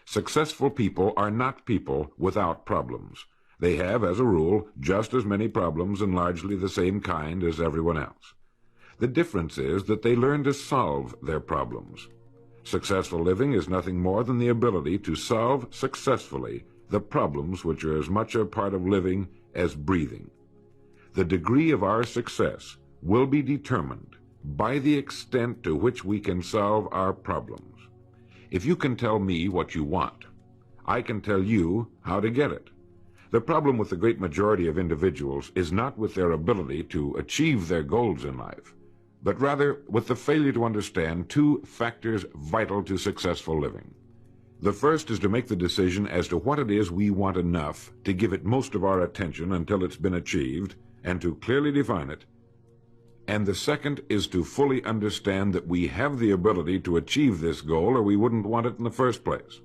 Successful people are not people without problems. They have, as a rule, just as many problems and largely the same kind as everyone else. The difference is that they learn to solve their problems. Successful living is nothing more than the ability to solve successfully the problems which are as much a part of living as breathing. The degree of our success will be determined by the extent to which we can solve our problems. If you can tell me what you want, I can tell you how to get it. The problem with the great majority of individuals is not with their ability to achieve their goals in life, but rather with the failure to understand two factors vital to successful living. The first is to make the decision as to what it is we want enough to give it most of our attention until it's been achieved, and to clearly define it. And the second is to fully understand that we have the ability to achieve this goal, or we wouldn't want it in the first place.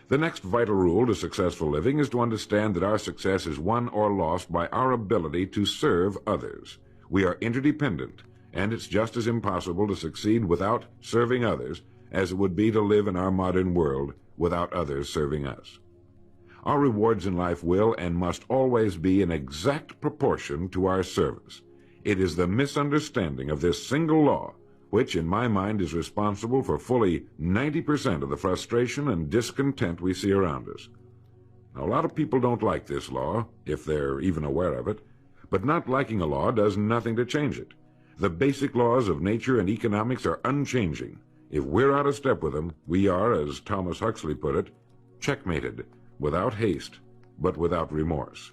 The next vital rule to successful living is to understand that our success is won or lost by our ability to serve others. We are interdependent, and it's just as impossible to succeed without serving others as it would be to live in our modern world without others serving us. Our rewards in life will and must always be in exact proportion to our service. It is the misunderstanding of this single law which, in my mind, is responsible for fully 90% of the frustration and discontent we see around us. Now, a lot of people don't like this law, if they're even aware of it, but not liking a law does nothing to change it. The basic laws of nature and economics are unchanging. If we're out of step with them, we are, as Thomas Huxley put it, checkmated, without haste, but without remorse.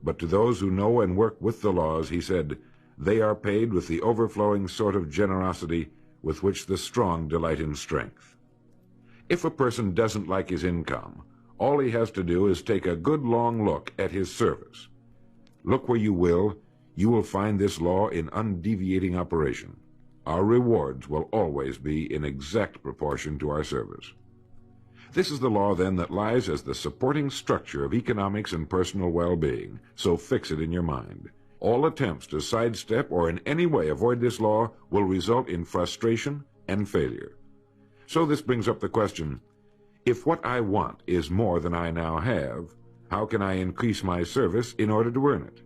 But to those who know and work with the laws, he said, they are paid with the overflowing sort of generosity with which the strong delight in strength. If a person doesn't like his income, all he has to do is take a good long look at his service. Look where you will find this law in undeviating operation. Our rewards will always be in exact proportion to our service. This is the law, then, that lies as the supporting structure of economics and personal well-being, so fix it in your mind. All attempts to sidestep or in any way avoid this law will result in frustration and failure. So this brings up the question, if what I want is more than I now have, how can I increase my service in order to earn it?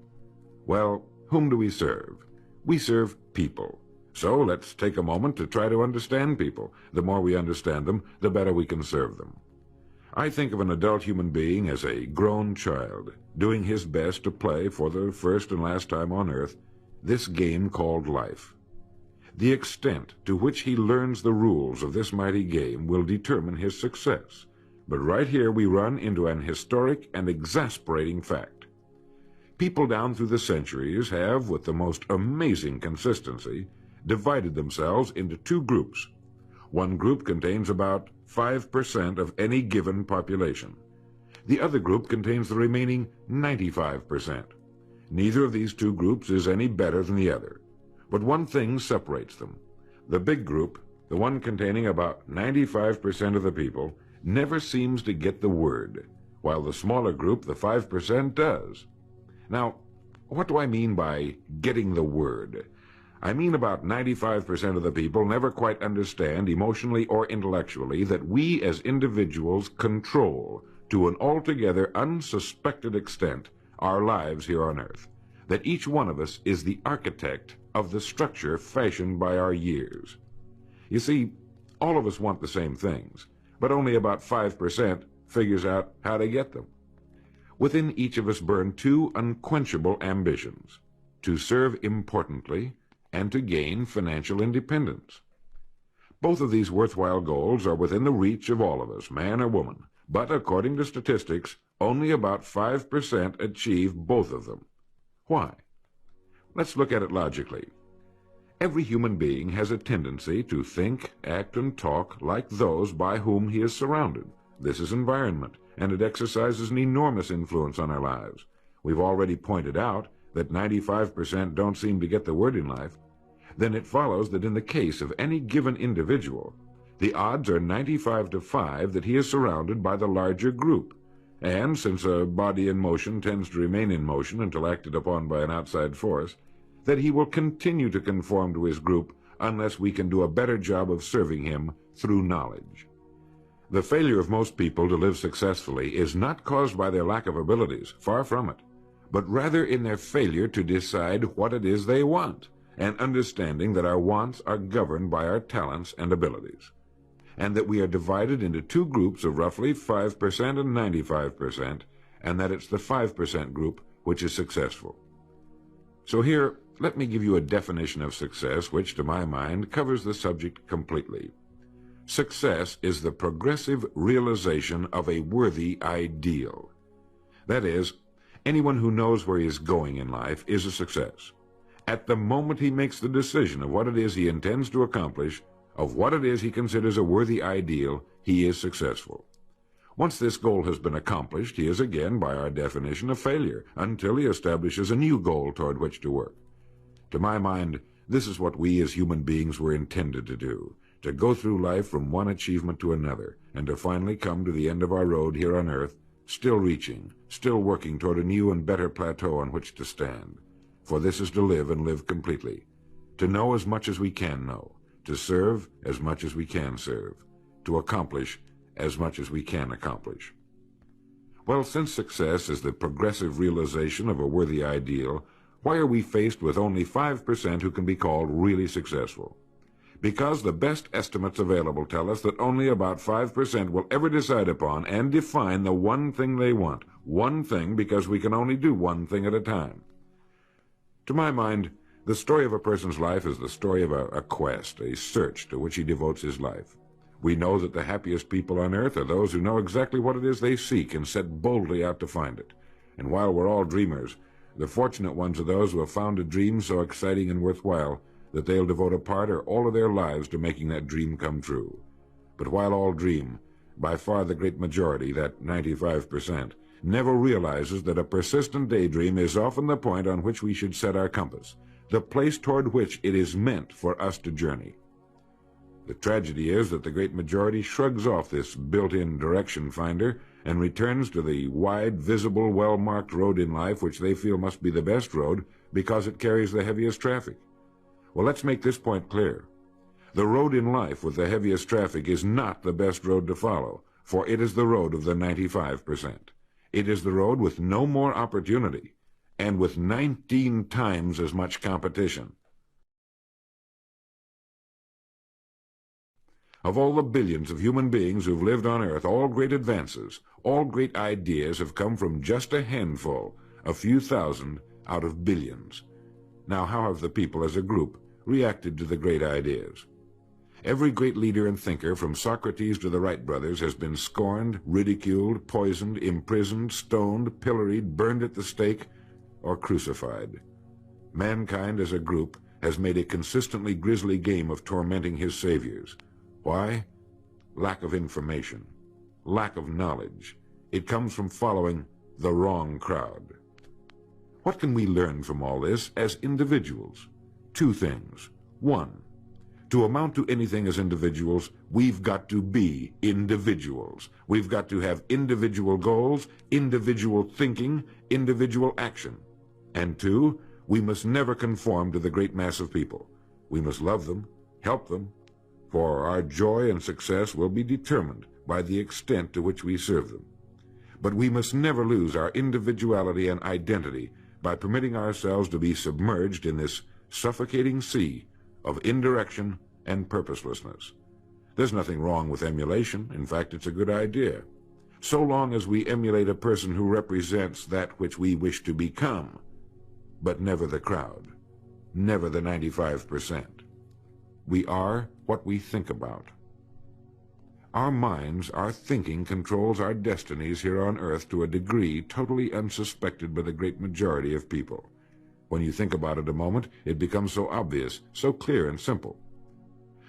Well, whom do we serve? We serve people. So let's take a moment to try to understand people. The more we understand them, the better we can serve them. I think of an adult human being as a grown child, doing his best to play for the first and last time on earth this game called life. The extent to which he learns the rules of this mighty game will determine his success. But right here we run into an historic and exasperating fact. People down through the centuries have, with the most amazing consistency, divided themselves into two groups. One group contains about 5% of any given population. The other group contains the remaining 95%. Neither of these two groups is any better than the other. But one thing separates them. The big group, the one containing about 95% of the people, never seems to get the word, while the smaller group, the 5%, does. Now, what do I mean by getting the word? I mean about 95% of the people never quite understand, emotionally or intellectually, that we as individuals control, to an altogether unsuspected extent, our lives here on earth. That each one of us is the architect of the structure fashioned by our years. You see, all of us want the same things, but only about 5% figures out how to get them. Within each of us burn two unquenchable ambitions: to serve importantly and to gain financial independence. Both of these worthwhile goals are within the reach of all of us, man or woman, but according to statistics, only about 5% achieve both of them. Why? Let's look at it logically. Every human being has a tendency to think, act, and talk like those by whom he is surrounded. This is environment, and it exercises an enormous influence on our lives. We've already pointed out that 95% don't seem to get the word in life. Then it follows that in the case of any given individual, the odds are 95 to 5 that he is surrounded by the larger group. And since a body in motion tends to remain in motion until acted upon by an outside force, that he will continue to conform to his group unless we can do a better job of serving him through knowledge. The failure of most people to live successfully is not caused by their lack of abilities, far from it, but rather in their failure to decide what it is they want, and understanding that our wants are governed by our talents and abilities, and that we are divided into two groups of roughly 5% and 95%, and that it's the 5% group which is successful. So here, let me give you a definition of success which, to my mind, covers the subject completely. Success is the progressive realization of a worthy ideal. That is, anyone who knows where he is going in life is a success. At the moment he makes the decision of what it is he intends to accomplish, of what it is he considers a worthy ideal, he is successful. Once this goal has been accomplished, he is again, by our definition, a failure, until he establishes a new goal toward which to work. To my mind, this is what we as human beings were intended to do, to go through life from one achievement to another, and to finally come to the end of our road here on earth, still reaching, still working toward a new and better plateau on which to stand. For this is to live and live completely, to know as much as we can know, to serve as much as we can serve, to accomplish as much as we can accomplish. Well, since success is the progressive realization of a worthy ideal, why are we faced with only 5% who can be called really successful? Because the best estimates available tell us that only about 5% will ever decide upon and define the one thing they want. One thing, because we can only do one thing at a time. To my mind, the story of a person's life is the story of a quest, a search to which he devotes his life. We know that the happiest people on earth are those who know exactly what it is they seek and set boldly out to find it. And while we're all dreamers, the fortunate ones are those who have found a dream so exciting and worthwhile that they'll devote a part or all of their lives to making that dream come true. But while all dream, by far the great majority, that 95%, never realizes that a persistent daydream is often the point on which we should set our compass, the place toward which it is meant for us to journey. The tragedy is that the great majority shrugs off this built-in direction finder and returns to the wide, visible, well-marked road in life which they feel must be the best road because it carries the heaviest traffic. Well, let's make this point clear. The road in life with the heaviest traffic is not the best road to follow, for it is the road of the 95%. It is the road with no more opportunity and with 19 times as much competition. Of all the billions of human beings who've lived on Earth, all great advances, all great ideas have come from just a handful, a few thousand out of billions. Now, how have the people as a group reacted to the great ideas? Every great leader and thinker, from Socrates to the Wright brothers, has been scorned, ridiculed, poisoned, imprisoned, stoned, pilloried, burned at the stake, or crucified. Mankind as a group has made a consistently grisly game of tormenting his saviors. Why? Lack of information, lack of knowledge. It comes from following the wrong crowd. What can we learn from all this as individuals? Two things. One, to amount to anything as individuals, we've got to be individuals. We've got to have individual goals, individual thinking, individual action. And two, we must never conform to the great mass of people. We must love them, help them, for our joy and success will be determined by the extent to which we serve them. But we must never lose our individuality and identity by permitting ourselves to be submerged in this suffocating sea of indirection and purposelessness. There's nothing wrong with emulation. In fact, it's a good idea, so long as we emulate a person who represents that which we wish to become, but never the crowd, never the 95%. We are what we think about. Our minds, our thinking controls our destinies here on earth to a degree totally unsuspected by the great majority of people. When you think about it a moment, it becomes so obvious, so clear and simple.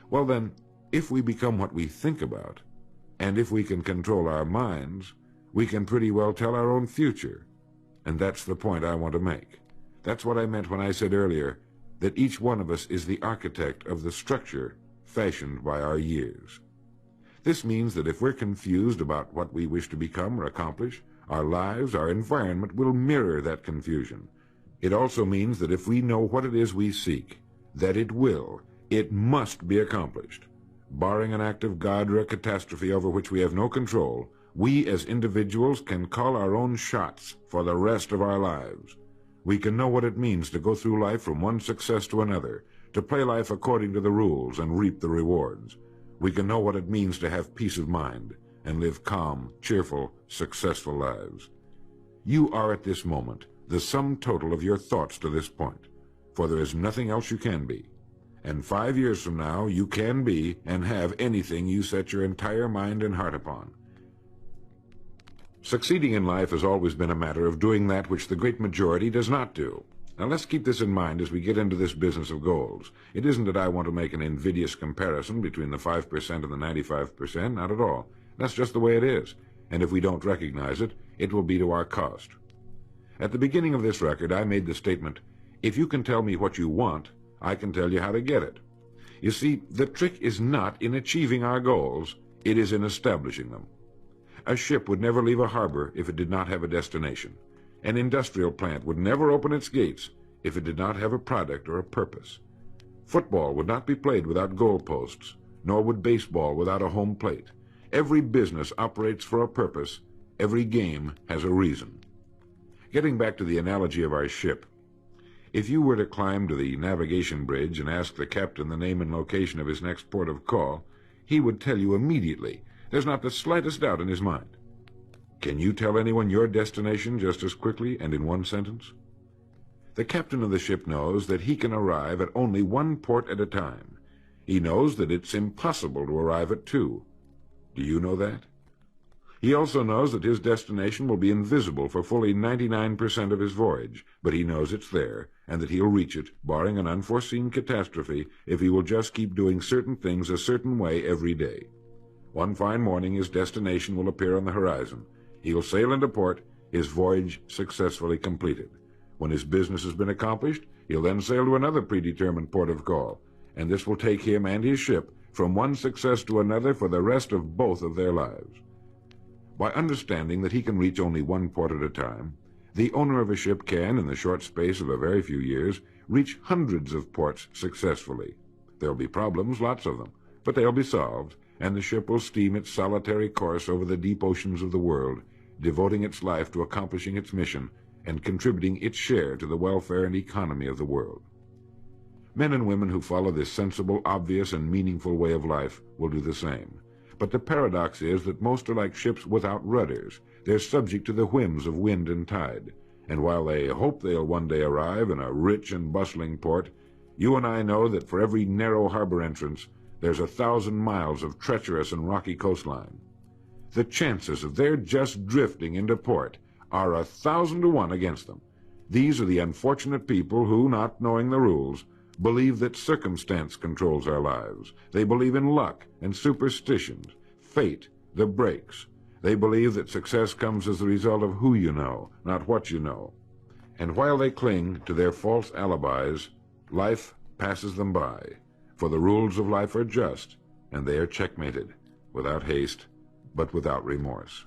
Well then, if we become what we think about, and if we can control our minds, we can pretty well tell our own future. And that's the point I want to make. That's what I meant when I said earlier that each one of us is the architect of the structure fashioned by our years. This means that if we're confused about what we wish to become or accomplish, our lives, our environment will mirror that confusion. It also means that if we know what it is we seek, that it must be accomplished. Barring an act of God or a catastrophe over which we have no control, we as individuals can call our own shots for the rest of our lives. We can know what it means to go through life from one success to another, to play life according to the rules and reap the rewards. We can know what it means to have peace of mind and live calm, cheerful, successful lives. You are at this moment the sum total of your thoughts to this point, for there is nothing else you can be. And 5 years from now, you can be and have anything you set your entire mind and heart upon. Succeeding in life has always been a matter of doing that which the great majority does not do. Now let's keep this in mind as we get into this business of goals. It isn't that I want to make an invidious comparison between the 5% and the 95%, not at all. That's just the way it is. And if we don't recognize it, it will be to our cost. At the beginning of this record, I made the statement, if you can tell me what you want, I can tell you how to get it. You see, the trick is not in achieving our goals, it is in establishing them. A ship would never leave a harbor if it did not have a destination. An industrial plant would never open its gates if it did not have a product or a purpose. Football would not be played without goalposts, nor would baseball without a home plate. Every business operates for a purpose. Every game has a reason. Getting back to the analogy of our ship, if you were to climb to the navigation bridge and ask the captain the name and location of his next port of call, he would tell you immediately. There's not the slightest doubt in his mind. Can you tell anyone your destination just as quickly and in one sentence? The captain of the ship knows that he can arrive at only one port at a time. He knows that it's impossible to arrive at two. Do you know that? He also knows that his destination will be invisible for fully 99% of his voyage, but he knows it's there, and that he'll reach it, barring an unforeseen catastrophe, if he will just keep doing certain things a certain way every day. One fine morning his destination will appear on the horizon. He'll sail into port, his voyage successfully completed. When his business has been accomplished, he'll then sail to another predetermined port of call, and this will take him and his ship from one success to another for the rest of both of their lives. By understanding that he can reach only one port at a time, the owner of a ship can, in the short space of a very few years, reach hundreds of ports successfully. There'll be problems, lots of them, but they'll be solved, and the ship will steam its solitary course over the deep oceans of the world, devoting its life to accomplishing its mission and contributing its share to the welfare and economy of the world. Men and women who follow this sensible, obvious, and meaningful way of life will do the same. But the paradox is that most are like ships without rudders. They're subject to the whims of wind and tide. And while they hope they'll one day arrive in a rich and bustling port, you and I know that for every narrow harbor entrance, there's 1,000 miles of treacherous and rocky coastline. The chances of their just drifting into port are 1,000 to 1 against them. These are the unfortunate people who, not knowing the rules, believe that circumstance controls our lives. They believe in luck and superstitions, fate, the breaks. They believe that success comes as the result of who you know, not what you know. And while they cling to their false alibis, life passes them by. For the rules of life are just, and they are checkmated, without haste, but without remorse.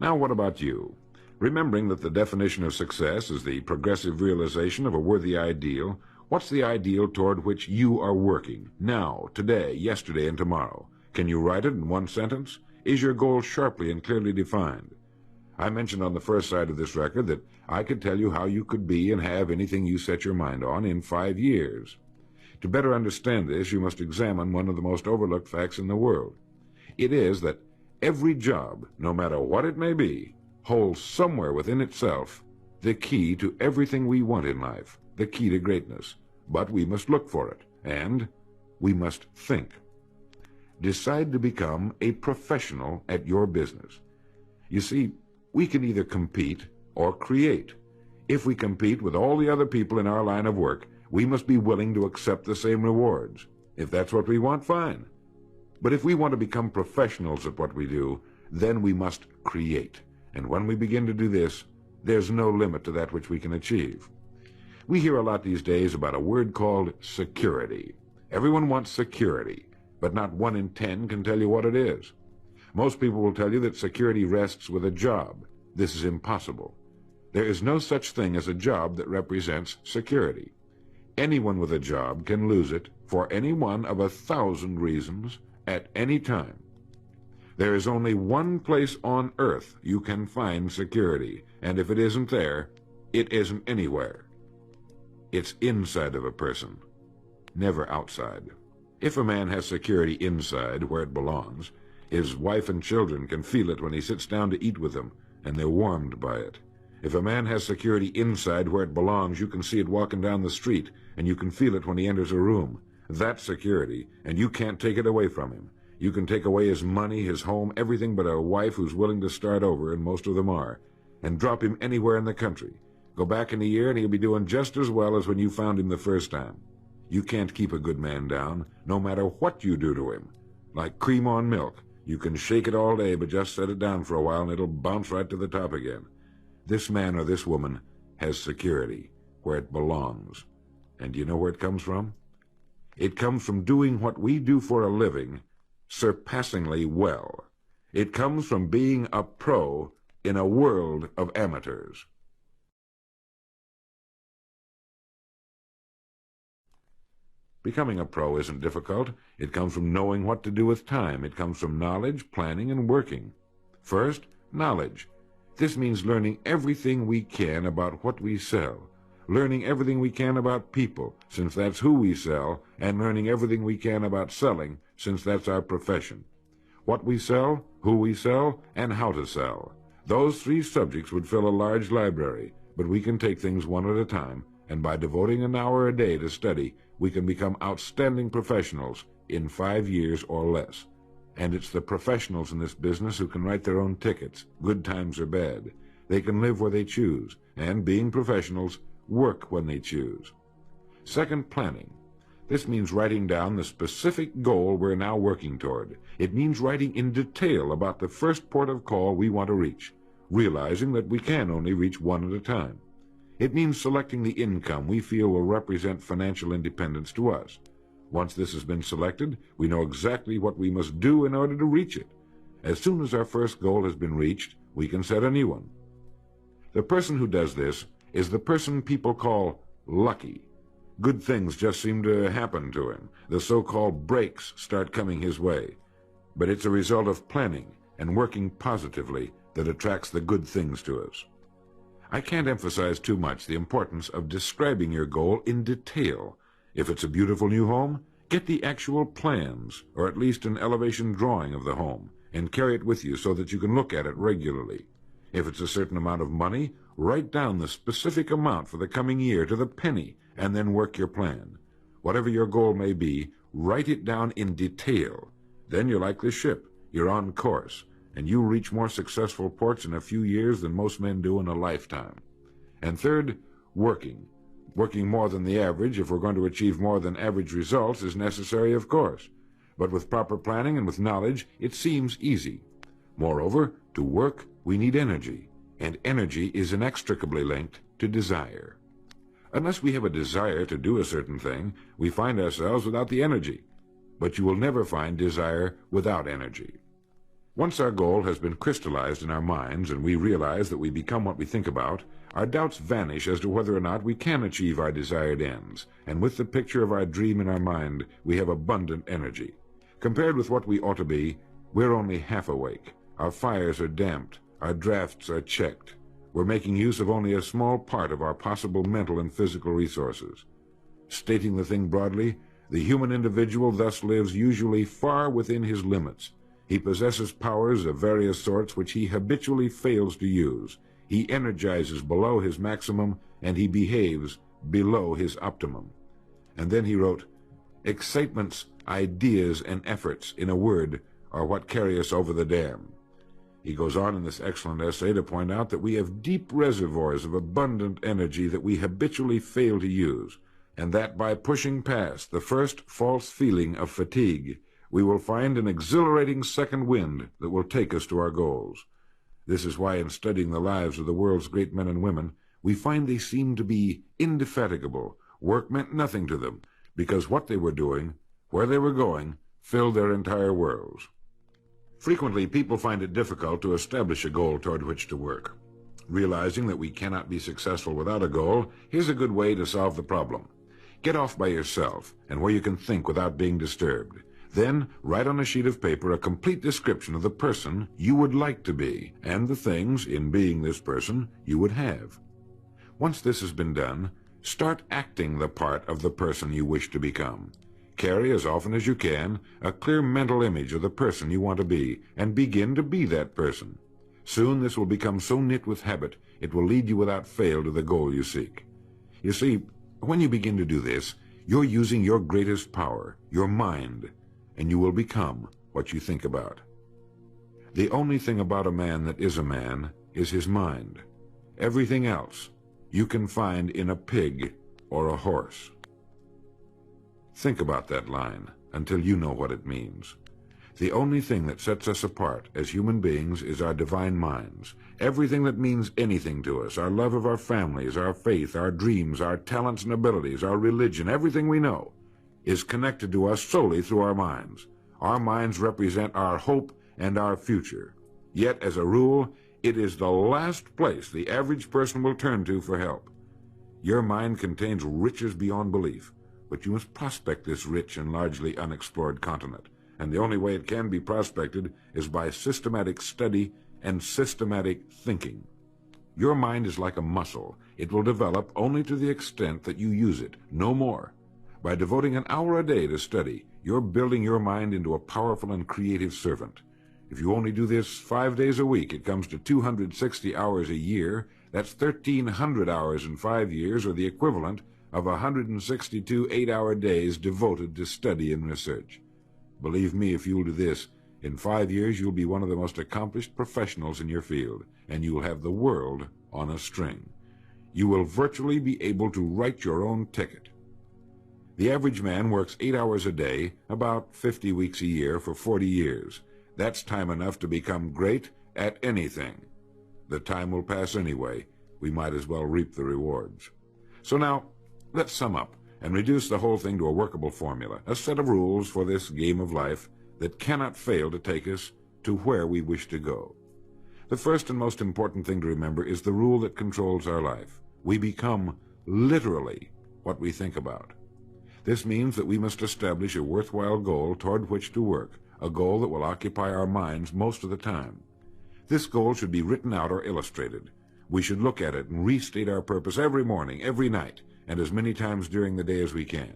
Now what about you? Remembering that the definition of success is the progressive realization of a worthy ideal, what's the ideal toward which you are working, now, today, yesterday, and tomorrow? Can you write it in one sentence? Is your goal sharply and clearly defined? I mentioned on the first side of this record that I could tell you how you could be and have anything you set your mind on in 5 years. To better understand this, you must examine one of the most overlooked facts in the world. It is that every job, no matter what it may be, holds somewhere within itself the key to everything we want in life, the key to greatness. But we must look for it, and we must think. Decide to become a professional at your business. You see, we can either compete or create. If we compete with all the other people in our line of work, we must be willing to accept the same rewards. If that's what we want, fine. But if we want to become professionals at what we do, then we must create. And when we begin to do this, there's no limit to that which we can achieve. We hear a lot these days about a word called security. Everyone wants security, but not 1 in 10 can tell you what it is. Most people will tell you that security rests with a job. This is impossible. There is no such thing as a job that represents security. Anyone with a job can lose it for any one of 1,000 reasons at any time. There is only one place on earth you can find security, and if it isn't there, it isn't anywhere. It's inside of a person, never outside. If a man has security inside, where it belongs, his wife and children can feel it when he sits down to eat with them, and they're warmed by it. If a man has security inside where it belongs, you can see it walking down the street, and you can feel it when he enters a room. That's security, and you can't take it away from him. You can take away his money, his home, everything but a wife who's willing to start over, and most of them are, and drop him anywhere in the country. Go back in a year, and he'll be doing just as well as when you found him the first time. You can't keep a good man down, no matter what you do to him. Like cream on milk. You can shake it all day, but just set it down for a while, and it'll bounce right to the top again. This man or this woman has security, where it belongs. And do you know where it comes from? It comes from doing what we do for a living surpassingly well. It comes from being a pro in a world of amateurs. Becoming a pro isn't difficult. It comes from knowing what to do with time. It comes from knowledge, planning, and working. First, knowledge. This means learning everything we can about what we sell, learning everything we can about people, since that's who we sell, and learning everything we can about selling, since that's our profession. What we sell, who we sell, and how to sell. Those three subjects would fill a large library, but we can take things one at a time, and by devoting an hour a day to study, we can become outstanding professionals in 5 years or less. And it's the professionals in this business who can write their own tickets, good times or bad. They can live where they choose, and being professionals, work when they choose. Second, planning. This means writing down the specific goal we're now working toward. It means writing in detail about the first port of call we want to reach, realizing that we can only reach one at a time. It means selecting the income we feel will represent financial independence to us. Once this has been selected, we know exactly what we must do in order to reach it. As soon as our first goal has been reached, we can set a new one. The person who does this is the person people call lucky. Good things just seem to happen to him. The so-called breaks start coming his way. But it's a result of planning and working positively that attracts the good things to us. I can't emphasize too much the importance of describing your goal in detail. If it's a beautiful new home, get the actual plans, or at least an elevation drawing of the home, and carry it with you so that you can look at it regularly. If it's a certain amount of money, write down the specific amount for the coming year to the penny, and then work your plan. Whatever your goal may be, write it down in detail. Then you're like the ship. You're on course, and you'll reach more successful ports in a few years than most men do in a lifetime. And third, working. Working more than the average, if we're going to achieve more than average results, is necessary, of course. But with proper planning and with knowledge, it seems easy. Moreover, to work, we need energy, and energy is inextricably linked to desire. Unless we have a desire to do a certain thing, we find ourselves without the energy. But you will never find desire without energy. Once our goal has been crystallized in our minds and we realize that we become what we think about, our doubts vanish as to whether or not we can achieve our desired ends, and with the picture of our dream in our mind, we have abundant energy. Compared with what we ought to be, we're only half awake. Our fires are damped, our drafts are checked. We're making use of only a small part of our possible mental and physical resources. Stating the thing broadly, the human individual thus lives usually far within his limits. He possesses powers of various sorts which he habitually fails to use. He energizes below his maximum, and he behaves below his optimum. And then he wrote, "Excitements, ideas, and efforts, in a word, are what carry us over the dam." He goes on in this excellent essay to point out that we have deep reservoirs of abundant energy that we habitually fail to use, and that by pushing past the first false feeling of fatigue, we will find an exhilarating second wind that will take us to our goals. This is why in studying the lives of the world's great men and women, we find they seemed to be indefatigable. Work meant nothing to them, because what they were doing, where they were going, filled their entire worlds. Frequently, people find it difficult to establish a goal toward which to work. Realizing that we cannot be successful without a goal, here's a good way to solve the problem. Get off by yourself and where you can think without being disturbed. Then write on a sheet of paper a complete description of the person you would like to be and the things, in being this person, you would have. Once this has been done, start acting the part of the person you wish to become. Carry, as often as you can, a clear mental image of the person you want to be, and begin to be that person. Soon this will become so knit with habit, it will lead you without fail to the goal you seek. You see, when you begin to do this, you're using your greatest power, your mind, and you will become what you think about. The only thing about a man that is a man is his mind. Everything else you can find in a pig or a horse. Think about that line until you know what it means. The only thing that sets us apart as human beings is our divine minds. Everything that means anything to us, our love of our families, our faith, our dreams, our talents and abilities, our religion, everything we know, is connected to us solely through our minds. Our minds represent our hope and our future. Yet, as a rule, it is the last place the average person will turn to for help. Your mind contains riches beyond belief, but you must prospect this rich and largely unexplored continent. And the only way it can be prospected is by systematic study and systematic thinking. Your mind is like a muscle. It will develop only to the extent that you use it, no more. By devoting an hour a day to study, you're building your mind into a powerful and creative servant. If you only do this 5 days a week, it comes to 260 hours a year. That's 1,300 hours in 5 years, or the equivalent of 162 8-hour days devoted to study and research. Believe me, if you'll do this, in 5 years you'll be one of the most accomplished professionals in your field, and you'll have the world on a string. You will virtually be able to write your own ticket. The average man works 8 hours a day, about 50 weeks a year, for 40 years. That's time enough to become great at anything. The time will pass anyway. We might as well reap the rewards. So now, let's sum up and reduce the whole thing to a workable formula, a set of rules for this game of life that cannot fail to take us to where we wish to go. The first and most important thing to remember is the rule that controls our life. We become literally what we think about. This means that we must establish a worthwhile goal toward which to work, a goal that will occupy our minds most of the time. This goal should be written out or illustrated. We should look at it and restate our purpose every morning, every night, and as many times during the day as we can.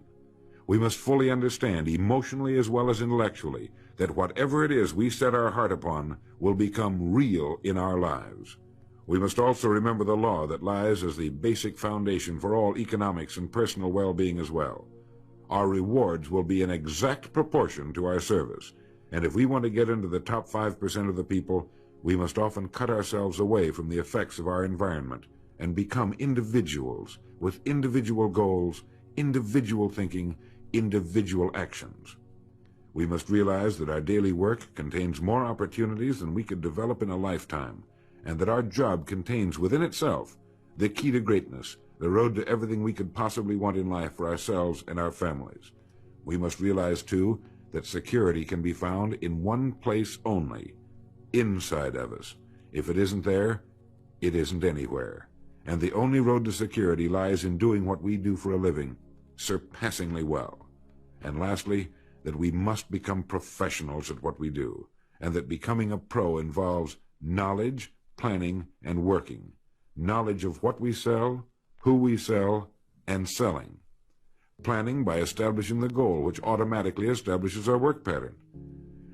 We must fully understand, emotionally as well as intellectually, that whatever it is we set our heart upon will become real in our lives. We must also remember the law that lies as the basic foundation for all economics and personal well-being as well. Our rewards will be in exact proportion to our service, and if we want to get into the top 5% of the people, we must often cut ourselves away from the effects of our environment and become individuals with individual goals, individual thinking, individual actions. We must realize that our daily work contains more opportunities than we could develop in a lifetime, and that our job contains within itself the key to greatness, the road to everything we could possibly want in life for ourselves and our families. We must realize, too, that security can be found in one place only, inside of us. If it isn't there, it isn't anywhere. And the only road to security lies in doing what we do for a living surpassingly well. And lastly, that we must become professionals at what we do, and that becoming a pro involves knowledge, planning, and working. Knowledge of what we sell, who we sell, and selling. Planning by establishing the goal, which automatically establishes our work pattern.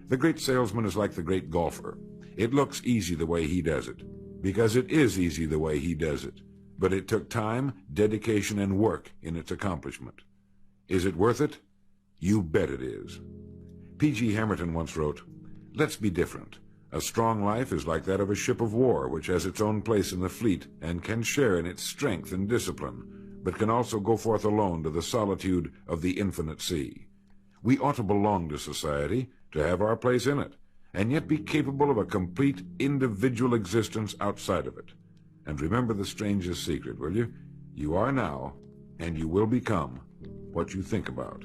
The great salesman is like the great golfer. It looks easy the way he does it, because it is easy the way he does it. But it took time, dedication, and work in its accomplishment. Is it worth it? You bet it is. P.G. Hamilton once wrote, "Let's be different. A strong life is like that of a ship of war, which has its own place in the fleet and can share in its strength and discipline, but can also go forth alone to the solitude of the infinite sea. We ought to belong to society, to have our place in it, and yet be capable of a complete individual existence outside of it. And remember the strangest secret, will you? You are now, and you will become, what you think about."